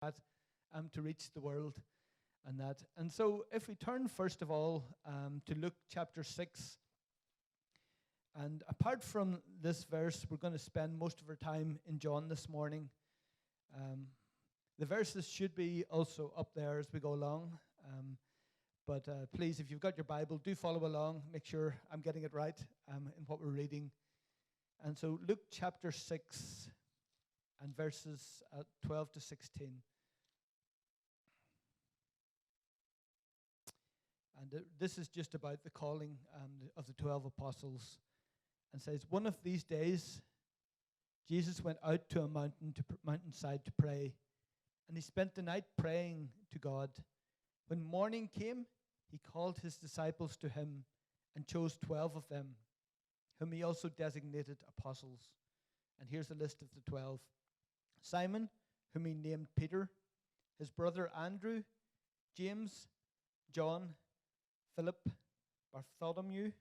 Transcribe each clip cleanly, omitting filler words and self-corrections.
that to reach the world and that. And so if we turn first of all to Luke chapter 6, and apart from this verse, we're going to spend most of our time in John this morning. The verses should be also up there as we go along. But please, if you've got your Bible, do follow along. Make sure I'm getting it right in what we're reading. And so Luke chapter 6 and verses 12 to 16. And this is just about the calling of the 12 apostles. And says, one of these days, Jesus went out to a mountainside to pray. And he spent the night praying to God. When morning came, he called his disciples to him and chose 12 of them, whom he also designated apostles. And here's a list of the 12. Simon, whom he named Peter, his brother Andrew, James, John, Philip, Bartholomew,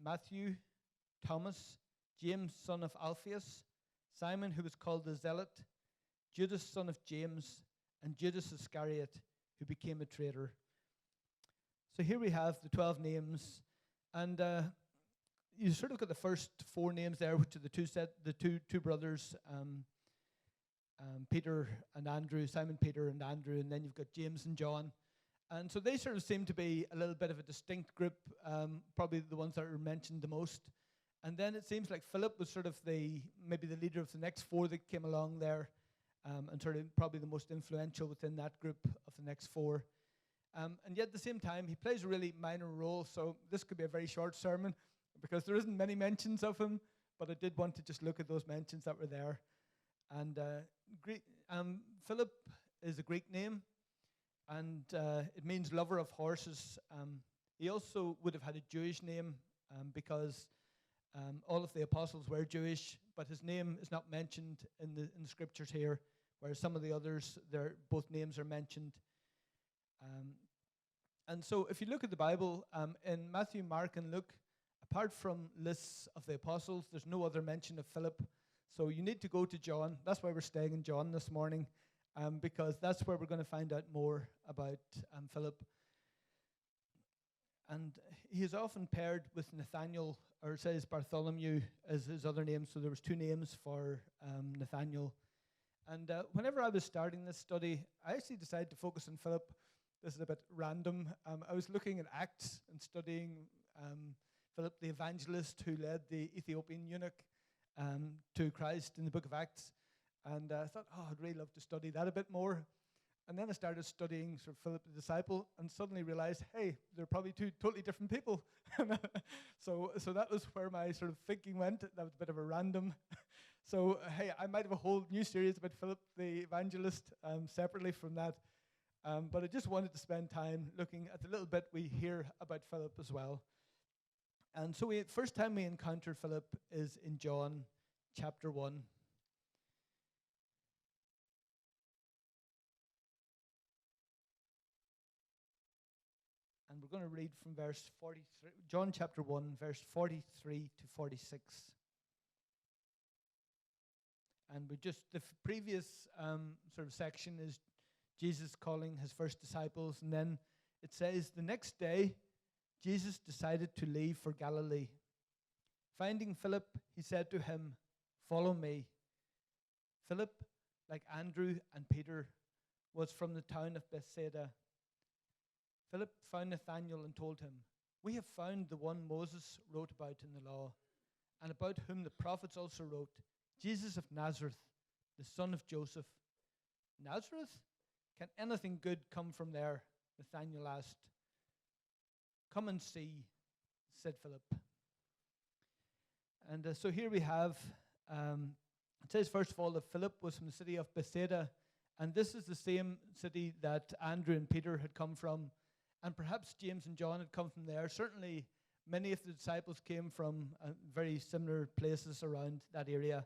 Matthew, Thomas, James, son of Alphaeus, Simon, who was called the Zealot, Judas, son of James, and Judas Iscariot, who became a traitor. So here we have the 12 names, and you sort of got the first 4 names there, which are the two brothers, Peter and Andrew, Simon, Peter, and Andrew, and then you've got James and John. And so they sort of seem to be a little bit of a distinct group, probably the ones that are mentioned the most. And then it seems like Philip was sort of maybe the leader of the next 4 that came along there, and sort of probably the most influential within that group of the next 4. And yet at the same time, he plays a really minor role, so this could be a very short sermon because there isn't many mentions of him, but I did want to just look at those mentions that were there. And Philip is a Greek name, and it means lover of horses. He also would have had a Jewish name because all of the apostles were Jewish, but his name is not mentioned in the scriptures here, whereas some of the others, both names are mentioned. And so if you look at the Bible, in Matthew, Mark, and Luke, apart from lists of the apostles, there's no other mention of Philip. So you need to go to John. That's why we're staying in John this morning, because that's where we're going to find out more about Philip. And he is often paired with Nathaniel, or it says Bartholomew as his other name. So there was 2 names for Nathaniel. And whenever I was starting this study, I actually decided to focus on Philip. This is a bit random. I was looking at Acts and studying Philip the evangelist who led the Ethiopian eunuch to Christ in the book of Acts. And I thought, I'd really love to study that a bit more. And then I started studying sort of Philip the disciple and suddenly realized, hey, they're probably 2 totally different people. So that was where my sort of thinking went. That was a bit of a random. So, hey, I might have a whole new series about Philip the evangelist separately from that. But I just wanted to spend time looking at the little bit we hear about Philip as well. And so first time we encounter Philip is in John chapter 1. And we're going to read from verse 43, John chapter 1, verse 43 to 46. And the previous sort of section is Jesus calling his first disciples. And then it says, the next day, Jesus decided to leave for Galilee. Finding Philip, he said to him, follow me. Philip, like Andrew and Peter, was from the town of Bethsaida. Philip found Nathanael and told him, we have found the one Moses wrote about in the law, and about whom the prophets also wrote, Jesus of Nazareth, the son of Joseph. Nazareth? Can anything good come from there? Nathanael asked. Come and see, said Philip. And so here we have, it says first of all that Philip was from the city of Bethsaida, and this is the same city that Andrew and Peter had come from, and perhaps James and John had come from there. Certainly many of the disciples came from very similar places around that area.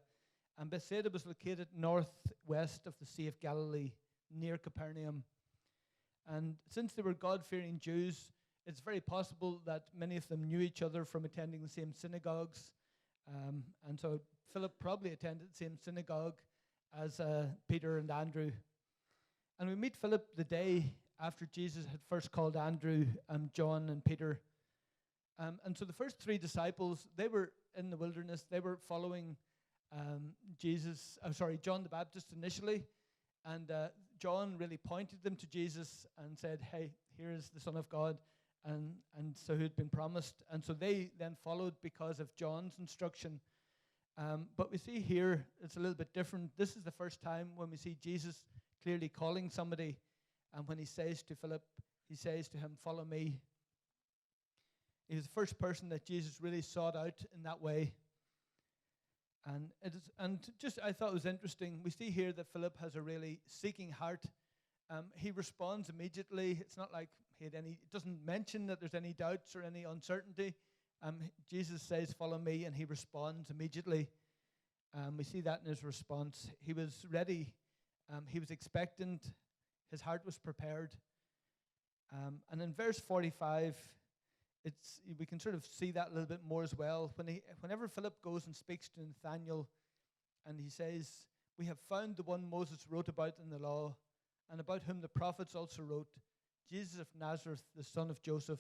And Bethsaida was located northwest of the Sea of Galilee, near Capernaum. And since they were God-fearing Jews, it's very possible that many of them knew each other from attending the same synagogues. And so Philip probably attended the same synagogue as Peter and Andrew. And we meet Philip the day after Jesus had first called Andrew, John, and Peter. And so the first three disciples, they were in the wilderness. They were following John the Baptist initially. And John really pointed them to Jesus and said, hey, here is the Son of God. And so who had been promised. And so they then followed because of John's instruction. But we see here, it's a little bit different. This is the first time when we see Jesus clearly calling somebody. And when he says to Philip, he says to him, follow me. He was the first person that Jesus really sought out in that way. I thought it was interesting. We see here that Philip has a really seeking heart. He responds immediately. It's not like it doesn't mention that there's any doubts or any uncertainty. Jesus says, follow me, and he responds immediately. We see that in his response. He was ready. He was expectant. His heart was prepared. And in verse 45, we can sort of see that a little bit more as well. Whenever Philip goes and speaks to Nathanael, and he says, we have found the one Moses wrote about in the law, and about whom the prophets also wrote, Jesus of Nazareth, the son of Joseph.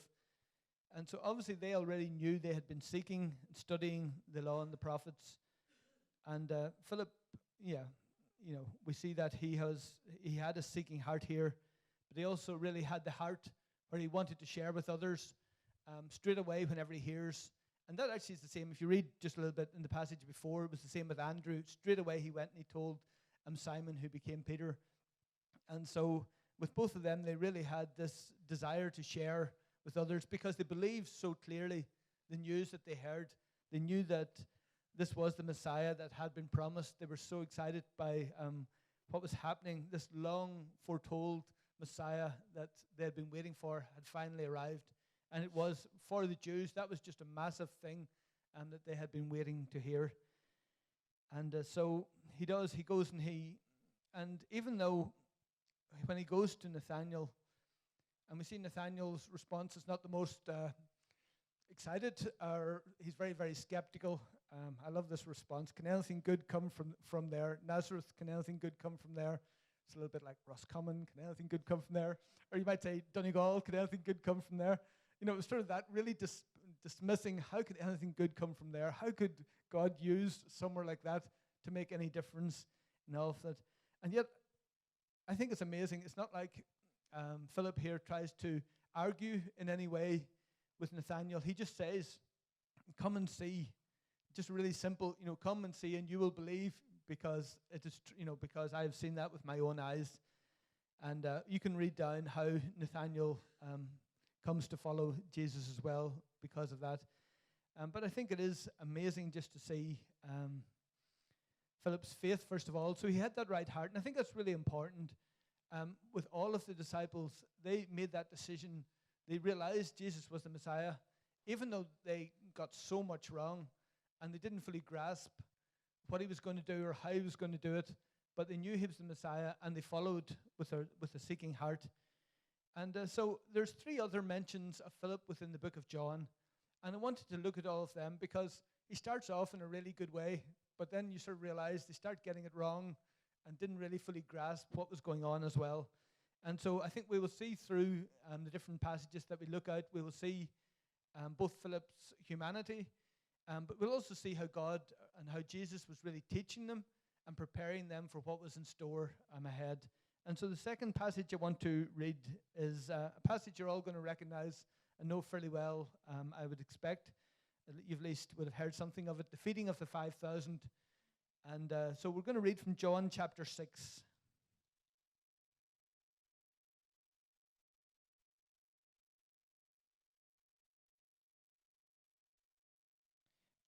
And so obviously they already knew. They had been seeking and studying the law and the prophets. And Philip, we see that he had a seeking heart here, but he also really had the heart where he wanted to share with others straight away whenever he hears. And that actually is the same. If you read just a little bit in the passage before, it was the same with Andrew. Straight away he went and he told Simon, who became Peter. And so with both of them, they really had this desire to share with others because they believed so clearly the news that they heard. They knew that this was the Messiah that had been promised. They were so excited by what was happening. This long foretold Messiah that they had been waiting for had finally arrived. And it was, for the Jews, that was just a massive thing that they had been waiting to hear. And so he goes and even though when he goes to Nathanael, and we see Nathanael's response is not the most excited, or he's very, very skeptical. I love this response. Can anything good come from there? Nazareth, can anything good come from there? It's a little bit like Roscommon, can anything good come from there? Or you might say Donegal, can anything good come from there? It was sort of that really dismissing, how could anything good come from there? How could God use somewhere like that to make any difference in all of that? And yet, I think it's amazing. It's not like Philip here tries to argue in any way with Nathanael. He just says, come and see. Just really simple, come and see and you will believe because it is, because I have seen that with my own eyes. And you can read down how Nathanael comes to follow Jesus as well because of that. But I think it is amazing just to see Philip's faith, first of all. So he had that right heart, and I think that's really important. With all of the disciples, they made that decision. They realized Jesus was the Messiah, even though they got so much wrong, and they didn't fully grasp what he was going to do or how he was going to do it, but they knew he was the Messiah, and they followed with a seeking heart. And so there's 3 other mentions of Philip within the book of John, and I wanted to look at all of them because he starts off in a really good way, but then you sort of realize they start getting it wrong and didn't really fully grasp what was going on as well. And so I think we will see through the different passages that we look at, we will see both Philip's humanity, but we'll also see how God and how Jesus was really teaching them and preparing them for what was in store ahead. And so the second passage I want to read is a passage you're all going to recognize and know fairly well, I would expect. You at least would have heard something of it, the feeding of the 5,000. And so we're going to read from John chapter 6.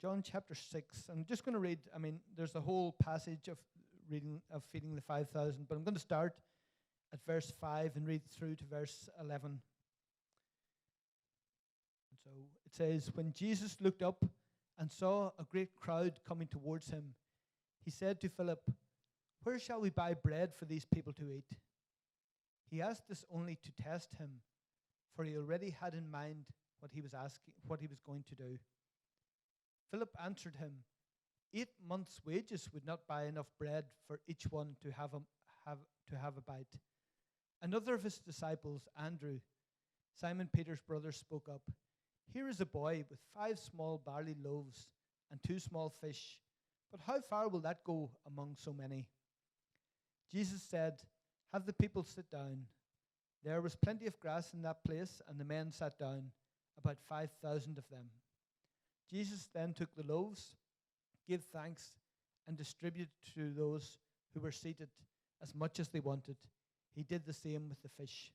John chapter 6. I'm just going to read, there's a whole passage of feeding the 5,000, but I'm going to start at verse 5 and read through to verse 11. And so it says, when Jesus looked up and saw a great crowd coming towards him, he said to Philip, where shall we buy bread for these people to eat? He asked this only to test him, for he already had in mind what he was going to do. Philip answered him, 8 months' wages would not buy enough bread for each one to have a bite. Another of his disciples, Andrew, Simon Peter's brother, spoke up. Here is a boy with 5 small barley loaves and 2 small fish. But how far will that go among so many? Jesus said, have the people sit down. There was plenty of grass in that place, and the men sat down, about 5,000 of them. Jesus then took the loaves, gave thanks, and distributed to those who were seated as much as they wanted. He did the same with the fish.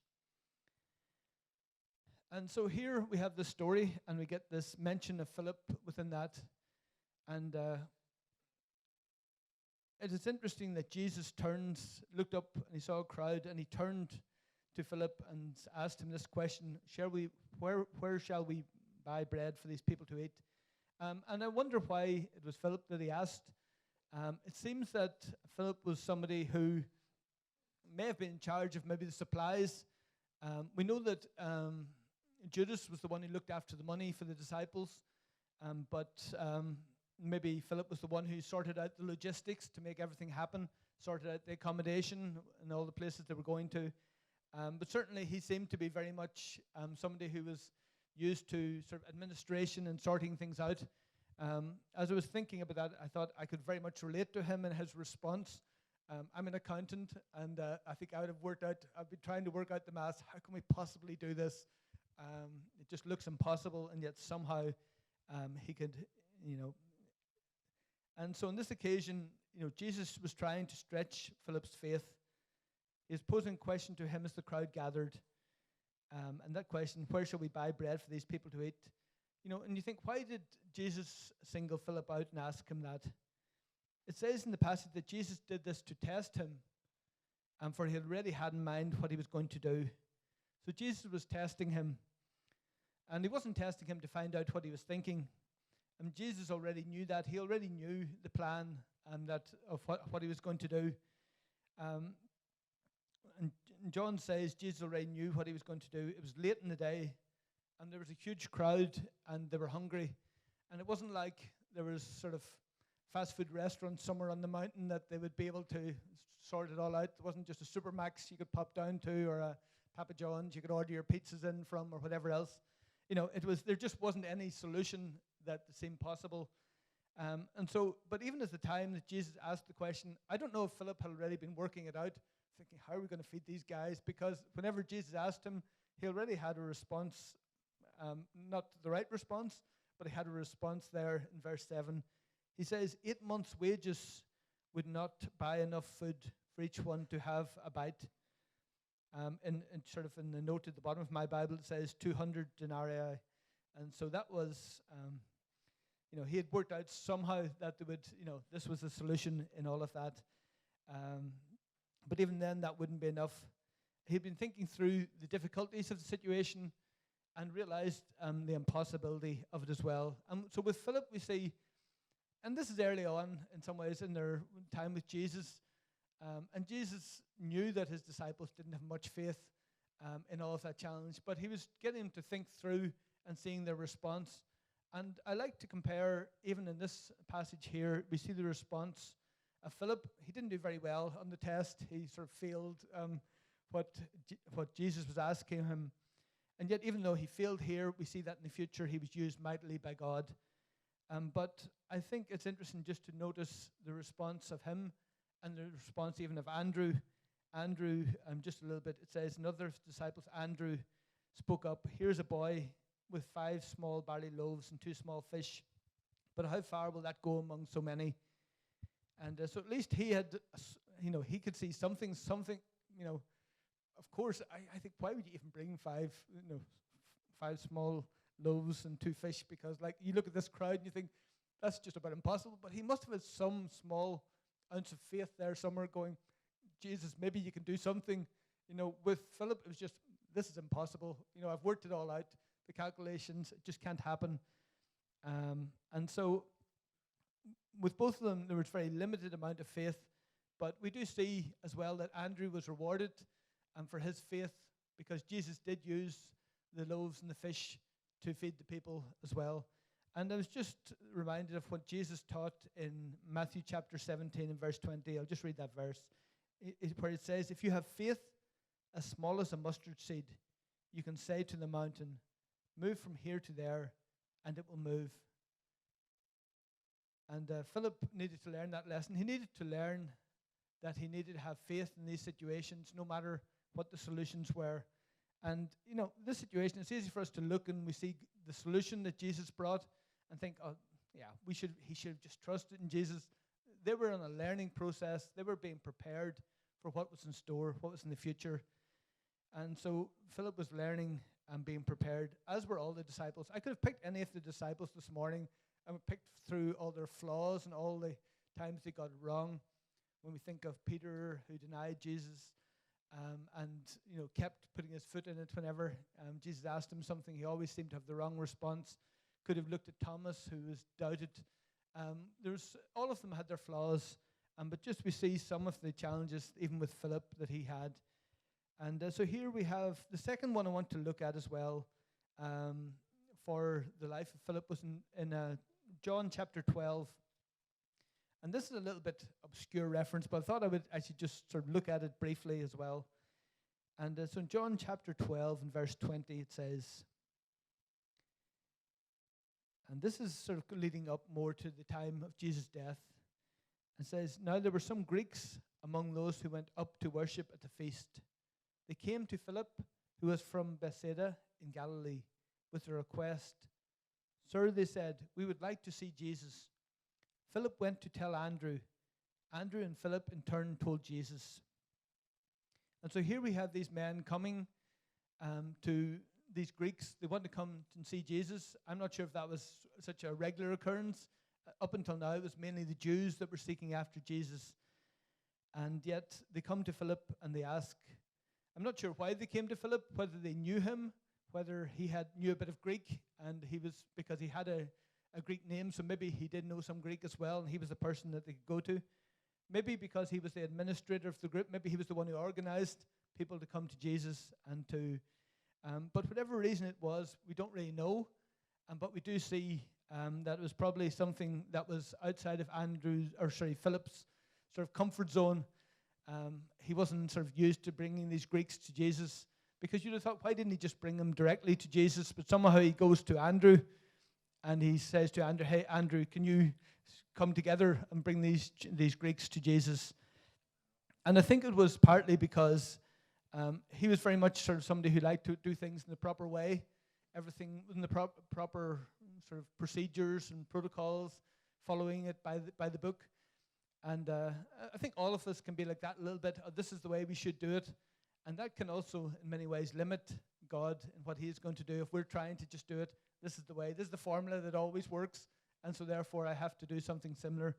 And so here we have the story, and we get this mention of Philip within that. And it is interesting that Jesus looked up, and he saw a crowd, and he turned to Philip and asked him this question: where shall we buy bread for these people to eat? And I wonder why it was Philip that he asked. It seems that Philip was somebody who may have been in charge of maybe the supplies. We know that Judas was the one who looked after the money for the disciples, but maybe Philip was the one who sorted out the logistics to make everything happen, sorted out the accommodation and all the places they were going to. But certainly he seemed to be very much somebody who was used to sort of administration and sorting things out. As I was thinking about that, I thought I could very much relate to him and his response. I'm an accountant, and I think I would have I've been trying to work out the maths. How can we possibly do this? It just looks impossible, and yet somehow he could, And so on this occasion, Jesus was trying to stretch Philip's faith. He was posing a question to him as the crowd gathered. And that question, where shall we buy bread for these people to eat? And you think, why did Jesus single Philip out and ask him that? It says in the passage that Jesus did this to test him, for he had already had in mind what he was going to do. So Jesus was testing him, and he wasn't testing him to find out what he was thinking. And Jesus already knew that. He already knew the plan of what he was going to do. And John says Jesus already knew what he was going to do. It was late in the day, and there was a huge crowd, and they were hungry. And it wasn't like there was sort of fast food restaurants somewhere on the mountain that they would be able to sort it all out. It wasn't just a Supermax you could pop down to, or a Papa John's you could order your pizzas in from, or whatever else. There just wasn't any solution that seemed possible. But even at the time that Jesus asked the question, I don't know if Philip had already been working it out, thinking, how are we going to feed these guys? Because whenever Jesus asked him, he already had a response, not the right response, but he had a response there in verse 7. He says, 8 months' wages would not buy enough food for each one to have a bite. In the note at the bottom of my Bible, it says 200 denarii. And so that was, he had worked out somehow that they would, this was the solution in all of that. But even then, that wouldn't be enough. He'd been thinking through the difficulties of the situation and realized the impossibility of it as well. So with Philip, we see, and this is early on in some ways in their time with Jesus, and Jesus knew that his disciples didn't have much faith in all of that challenge, but he was getting them to think through and seeing their response. And I like to compare, even in this passage here, we see the response of Philip. He didn't do very well on the test. He sort of failed what Jesus was asking him. And yet, even though he failed here, we see that in the future he was used mightily by God. But I think it's interesting just to notice the response of him and the response even of Andrew. Andrew, just a little bit, it says, another of the disciples, Andrew, spoke up. Here's a boy with 5 small barley loaves and 2 small fish. But how far will that go among so many? And so at least he had, he could see something, of course, I think, why would you even bring 5 small loaves and 2 fish? Because, you look at this crowd and you think, that's just about impossible. But he must have had some small ounce of faith there somewhere going, Jesus, maybe you can do something. With Philip, it was just, this is impossible. I've worked it all out. The calculations, it just can't happen. And so with both of them, there was very limited amount of faith. But we do see as well that Andrew was rewarded for his faith, because Jesus did use the loaves and the fish to feed the people as well. And I was just reminded of what Jesus taught in Matthew chapter 17 and verse 20. I'll just read that verse, where it says, if you have faith as small as a mustard seed, you can say to the mountain, move from here to there, and it will move. And Philip needed to learn that lesson. He needed to learn that he needed to have faith in these situations, no matter what the solutions were. And, this situation, it's easy for us to look and we see the solution that Jesus brought and think, oh, yeah, he should have just trusted in Jesus. They were on a learning process. They were being prepared for what was in store, what was in the future. And so Philip was learning and being prepared, as were all the disciples. I could have picked any of the disciples this morning and picked through all their flaws and all the times they got it wrong. When we think of Peter, who denied Jesus, and kept putting his foot in it whenever Jesus asked him something, he always seemed to have the wrong response. Could have looked at Thomas, who was doubted. All of them had their flaws, but just we see some of the challenges, even with Philip, that he had. And so here we have the second one I want to look at as well for the life of Philip was in John chapter 12. And this is a little bit obscure reference, but I thought I would actually just sort of look at it briefly as well. And so in John chapter 12 and verse 20 it says, and this is sort of leading up more to the time of Jesus' death. It says, now there were some Greeks among those who went up to worship at the feast. They came to Philip, who was from Bethsaida in Galilee, with a request. Sir, they said, we would like to see Jesus. Philip went to tell Andrew. Andrew and Philip in turn told Jesus. And so here we have these men coming to these Greeks. They want to come and see Jesus. I'm not sure if that was such a regular occurrence. Up until now, it was mainly the Jews that were seeking after Jesus. And yet they come to Philip and they ask, I'm not sure why they came to Philip, whether they knew him, whether he knew a bit of Greek, and because he had a Greek name, so maybe he did know some Greek as well, and he was the person that they could go to. Maybe because he was the administrator of the group, maybe he was the one who organized people to come to Jesus and to, but whatever reason it was, we don't really know, but we do see that it was probably something that was outside of Philip's sort of comfort zone. He wasn't sort of used to bringing these Greeks to Jesus, because you'd have thought, why didn't he just bring them directly to Jesus? But somehow he goes to Andrew, and he says to Andrew, hey, Andrew, can you come together and bring these Greeks to Jesus? And I think it was partly because he was very much sort of somebody who liked to do things in the proper way, everything in the proper sort of procedures and protocols, following it by the book. And I think all of us can be like that a little bit. This is the way we should do it. And that can also, in many ways, limit God and what he is going to do. If we're trying to just do it, this is the way. This is the formula that always works. And so therefore, I have to do something similar.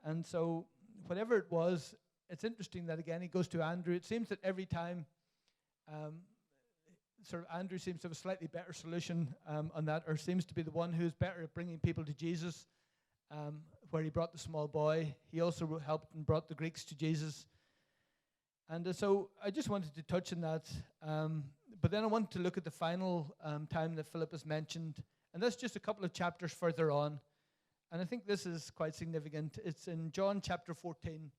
And so whatever it was, it's interesting that, again, he goes to Andrew. It seems that every time, sort of Andrew seems to have a slightly better solution on that, or seems to be the one who is better at bringing people to Jesus. Where he brought the small boy, he also helped and brought the Greeks to Jesus. And so I just wanted to touch on that. But then I want to look at the final time that Philip is mentioned. And that's just a couple of chapters further on. And I think this is quite significant. It's in John chapter 14.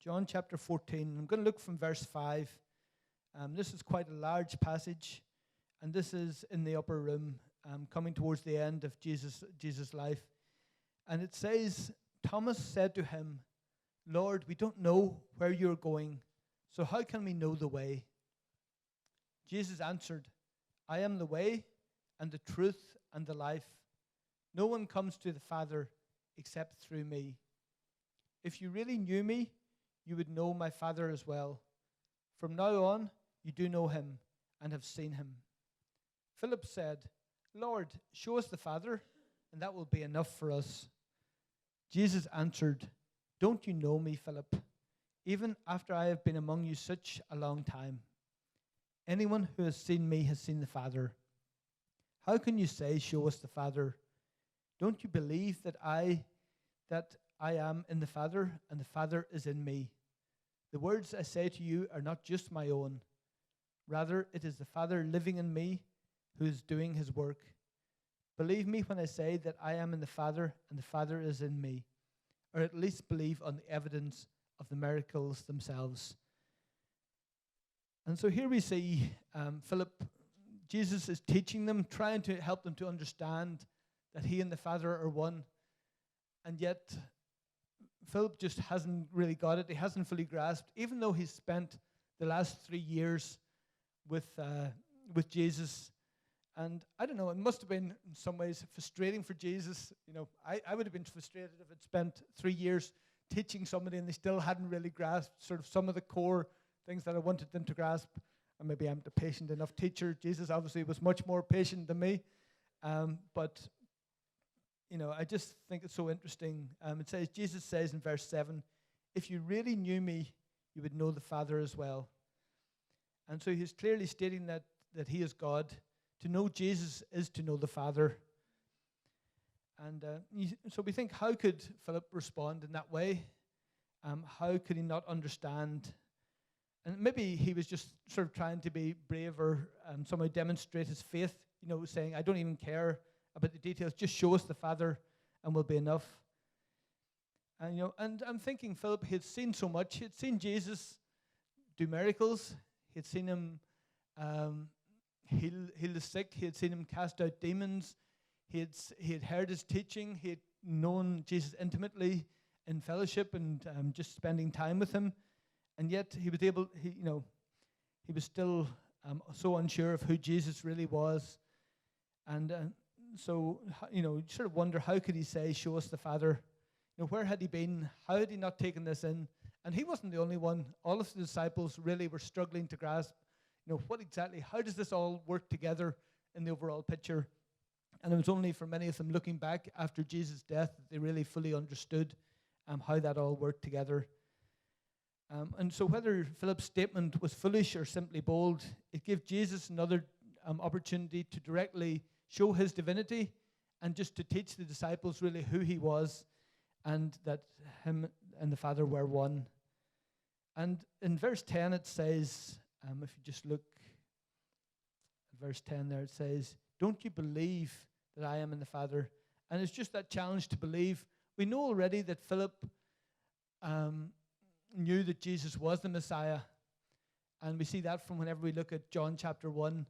John chapter 14. I'm going to look from verse 5. This is quite a large passage. And this is in the upper room, coming towards the end of Jesus' life. And it says, Thomas said to him, Lord, we don't know where you're going, so how can we know the way? Jesus answered, I am the way and the truth and the life. No one comes to the Father except through me. If you really knew me, you would know my Father as well. From now on, you do know him and have seen him. Philip said, Lord, show us the Father, and that will be enough for us. Jesus answered, don't you know me, Philip, even after I have been among you such a long time? Anyone who has seen me has seen the Father. How can you say, show us the Father? Don't you believe that I am in the Father, and the Father is in me? The words I say to you are not just my own. Rather, it is the Father living in me who is doing his work. Believe me when I say that I am in the Father and the Father is in me, or at least believe on the evidence of the miracles themselves. And so here we see Philip, Jesus is teaching them, trying to help them to understand that he and the Father are one. And yet, Philip just hasn't really got it. He hasn't fully grasped, even though he's spent the last 3 years with Jesus. And I don't know, it must have been in some ways frustrating for Jesus. You know, I would have been frustrated if I'd spent 3 years teaching somebody and they still hadn't really grasped sort of some of the core things that I wanted them to grasp. And maybe I'm the patient enough teacher. Jesus obviously was much more patient than me. But, you know, I just think it's so interesting. It says, Jesus says in verse 7, if you really knew me, you would know the Father as well. And so he's clearly stating that he is God. To know Jesus is to know the Father. And so we think, how could Philip respond in that way? How could he not understand? And maybe he was just sort of trying to be brave or somehow demonstrate his faith, you know, saying, I don't even care about the details, just show us the Father and we'll be enough. And, you know, and I'm thinking Philip, he had seen so much. He had seen Jesus do miracles. He had seen him heal the sick. He had seen him cast out demons. He had heard his teaching. He had known Jesus intimately in fellowship and just spending time with him. And yet he was still so unsure of who Jesus really was. And so, you know, you sort of wonder, how could he say, show us the Father? You know, where had he been? How had he not taken this in? And he wasn't the only one. All of the disciples really were struggling to grasp, you know, how does this all work together in the overall picture? And it was only for many of them looking back after Jesus' death that they really fully understood how that all worked together. And so whether Philip's statement was foolish or simply bold, it gave Jesus another opportunity to directly show his divinity and just to teach the disciples really who he was and that him and the Father were one. And in verse 10 it says, if you just look at verse 10 there, it says, don't you believe that I am in the Father? And it's just that challenge to believe. We know already that Philip knew that Jesus was the Messiah. And we see that from whenever we look at John chapter 1.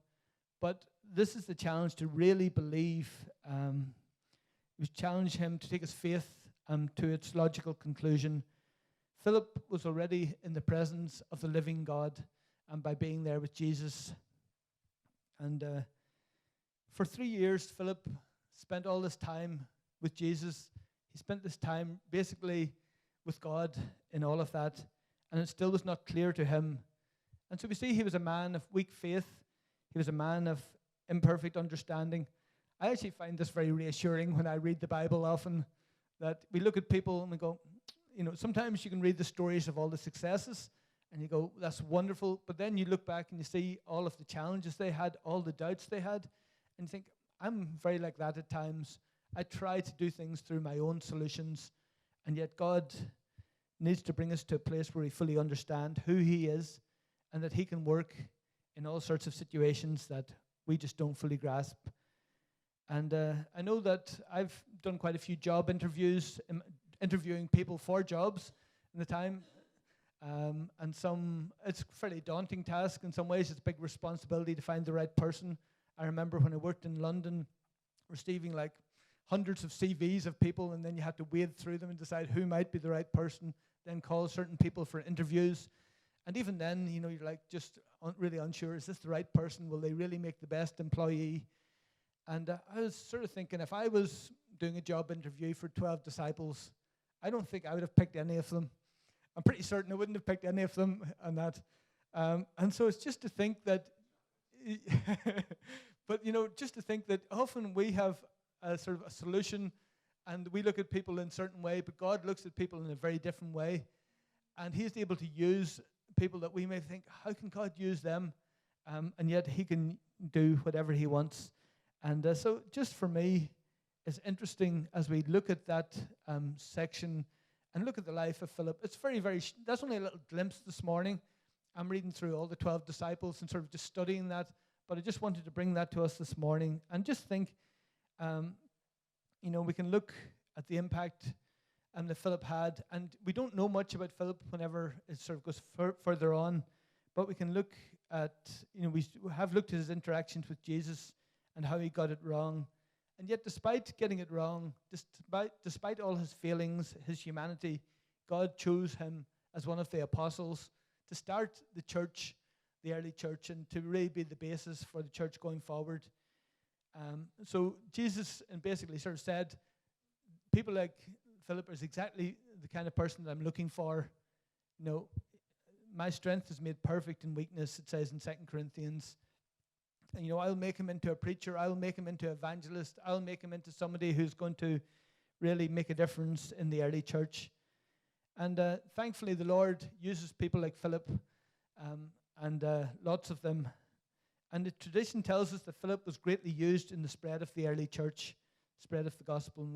But this is the challenge to really believe. We challenge him to take his faith to its logical conclusion. Philip was already in the presence of the living God by being there with Jesus. And for 3 years, Philip spent all this time with Jesus. He spent this time basically with God in all of that, and it still was not clear to him. And so we see he was a man of weak faith. He was a man of imperfect understanding. I actually find this very reassuring when I read the Bible often, that we look at people and we go, you know, sometimes you can read the stories of all the successes and you go, that's wonderful, but then you look back and you see all of the challenges they had, all the doubts they had, and you think, I'm very like that at times. I try to do things through my own solutions, and yet God needs to bring us to a place where we fully understand who he is and that he can work in all sorts of situations that we just don't fully grasp. And I know that I've done quite a few job interviews, interviewing people for jobs in the time. And it's a fairly daunting task. In some ways, it's a big responsibility to find the right person. I remember when I worked in London, receiving like hundreds of CVs of people, and then you had to wade through them and decide who might be the right person, then call certain people for interviews. And even then, you know, you're like just really unsure, is this the right person? Will they really make the best employee? And I was sort of thinking, if I was doing a job interview for 12 disciples, I don't think I would have picked any of them. I'm pretty certain I wouldn't have picked any of them on that. And so it's just to think that, but, you know, just to think that often we have a sort of a solution and we look at people in a certain way, but God looks at people in a very different way. And he's able to use people that we may think, how can God use them? And yet he can do whatever he wants. And so just for me, it's interesting as we look at that section and look at the life of Philip. It's very, very, that's only a little glimpse this morning. I'm reading through all the 12 disciples and sort of just studying that, but I just wanted to bring that to us this morning and just think, we can look at the impact that Philip had, and we don't know much about Philip whenever it sort of goes further on, but we can look at, we have looked at his interactions with Jesus and how he got it wrong. And yet, despite getting it wrong, despite all his failings, his humanity, God chose him as one of the apostles to start the church, the early church, and to really be the basis for the church going forward. So Jesus basically sort of said, people like Philip is exactly the kind of person that I'm looking for. My strength is made perfect in weakness, it says in 2 Corinthians. And, I'll make him into a preacher. I'll make him into an evangelist. I'll make him into somebody who's going to really make a difference in the early church. And thankfully, the Lord uses people like Philip, and lots of them. And the tradition tells us that Philip was greatly used in the spread of the early church, spread of the gospel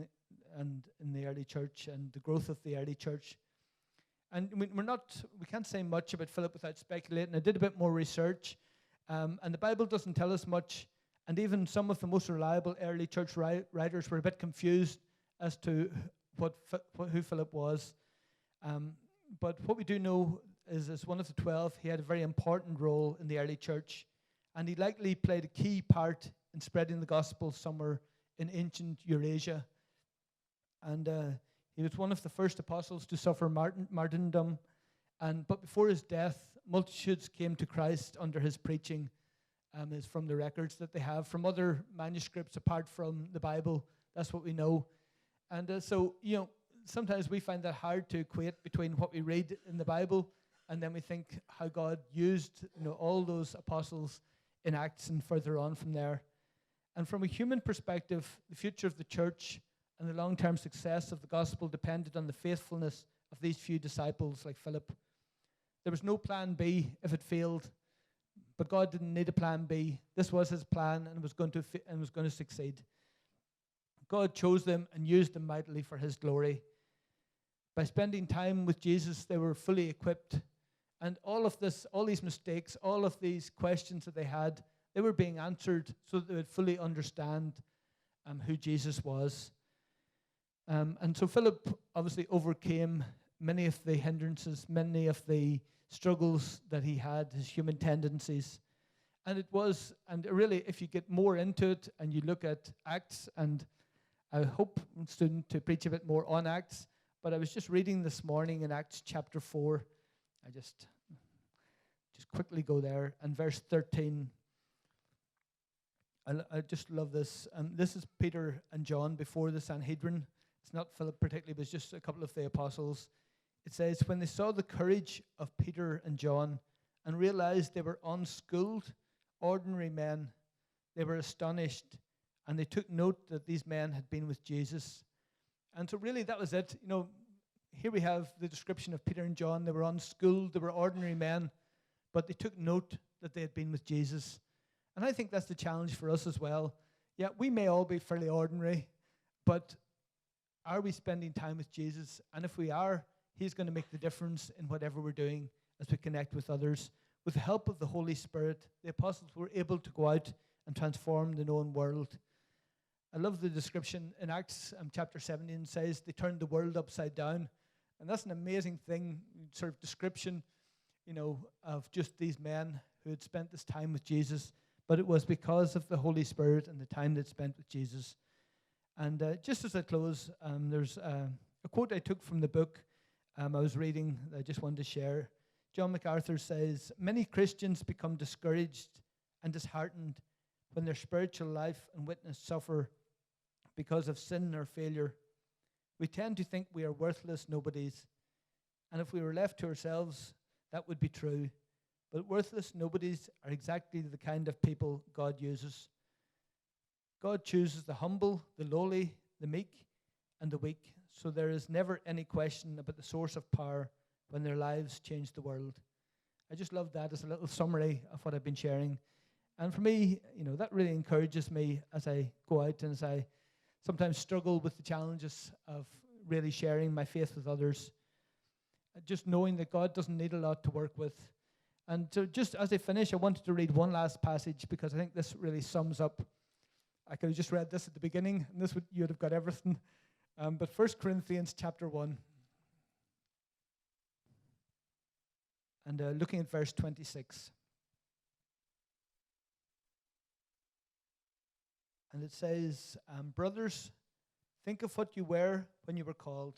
and in the early church, and the growth of the early church. And we can't say much about Philip without speculating. I did a bit more research. And the Bible doesn't tell us much, and even some of the most reliable early church writers were a bit confused as to who Philip was. But what we do know is, as one of the 12, he had a very important role in the early church, and he likely played a key part in spreading the gospel somewhere in ancient Eurasia. And he was one of the first apostles to suffer martyrdom, but before his death, multitudes came to Christ under his preaching, is from the records that they have from other manuscripts apart from the Bible. That's what we know. And so, sometimes we find that hard to equate between what we read in the Bible and then we think how God used, all those apostles in Acts and further on from there. And from a human perspective, the future of the church and the long-term success of the gospel depended on the faithfulness of these few disciples like Philip. There was no plan B if it failed, but God didn't need a plan B. This was his plan and was going to succeed. God chose them and used them mightily for his glory. By spending time with Jesus, they were fully equipped. And all these mistakes, all of these questions that they had, they were being answered so that they would fully understand who Jesus was. And so Philip obviously overcame many of the hindrances, many of the struggles that he had, his human tendencies. And really, if you get more into it and you look at Acts, and I hope soon to preach a bit more on Acts, but I was just reading this morning in Acts chapter 4. I just quickly go there, and verse 13. I just love this. This is Peter and John before the Sanhedrin. It's not Philip particularly, but it's just a couple of the apostles. It says, when they saw the courage of Peter and John and realized they were unschooled, ordinary men, they were astonished, and they took note that these men had been with Jesus. And so really that was it. Here we have the description of Peter and John. They were unschooled, they were ordinary men, but they took note that they had been with Jesus. And I think that's the challenge for us as well. Yeah, we may all be fairly ordinary, but are we spending time with Jesus? And if we are, he's going to make the difference in whatever we're doing as we connect with others. With the help of the Holy Spirit, the apostles were able to go out and transform the known world. I love the description in Acts chapter 17 says they turned the world upside down. And that's an amazing thing, sort of description, of just these men who had spent this time with Jesus. But it was because of the Holy Spirit and the time they'd spent with Jesus. And just as I close, there's a quote I took from the book I was reading that I just wanted to share. John MacArthur says, many Christians become discouraged and disheartened when their spiritual life and witness suffer because of sin or failure. We tend to think we are worthless nobodies. And if we were left to ourselves, that would be true. But worthless nobodies are exactly the kind of people God uses. God chooses the humble, the lowly, the meek, and the weak. So there is never any question about the source of power when their lives change the world. I just love that as a little summary of what I've been sharing. And for me, that really encourages me as I go out and as I sometimes struggle with the challenges of really sharing my faith with others. Just knowing that God doesn't need a lot to work with. And so just as I finish, I wanted to read one last passage because I think this really sums up. I could have just read this at the beginning, and this you would have got everything. But 1 Corinthians chapter 1, and looking at verse 26. And it says, brothers, think of what you were when you were called.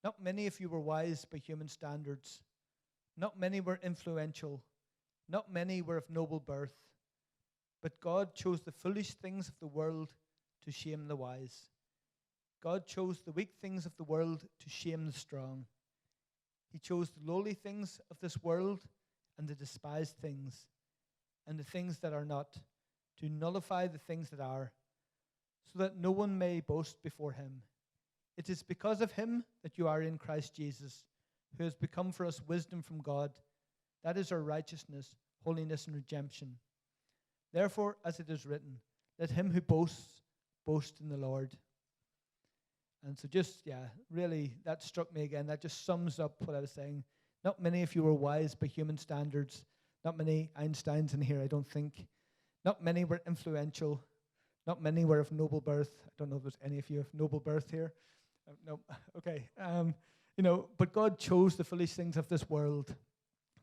Not many of you were wise by human standards. Not many were influential. Not many were of noble birth. But God chose the foolish things of the world to shame the wise. God chose the weak things of the world to shame the strong. He chose the lowly things of this world and the despised things and the things that are not, to nullify the things that are, so that no one may boast before him. It is because of him that you are in Christ Jesus, who has become for us wisdom from God. That is our righteousness, holiness, and redemption. Therefore, as it is written, let him who boasts, boast in the Lord. And so really, that struck me again. That just sums up what I was saying. Not many of you were wise by human standards. Not many Einsteins in here, I don't think. Not many were influential. Not many were of noble birth. I don't know if there's any of you of noble birth here. No, okay. But God chose the foolish things of this world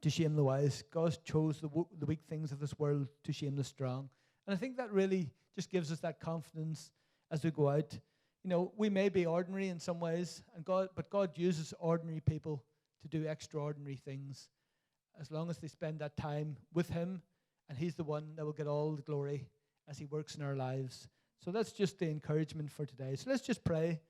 to shame the wise. God chose the weak things of this world to shame the strong. And I think that really just gives us that confidence as we go out. We may be ordinary in some ways, but God uses ordinary people to do extraordinary things, as long as they spend that time with him, and he's the one that will get all the glory as he works in our lives. So that's just the encouragement for today. So let's just pray.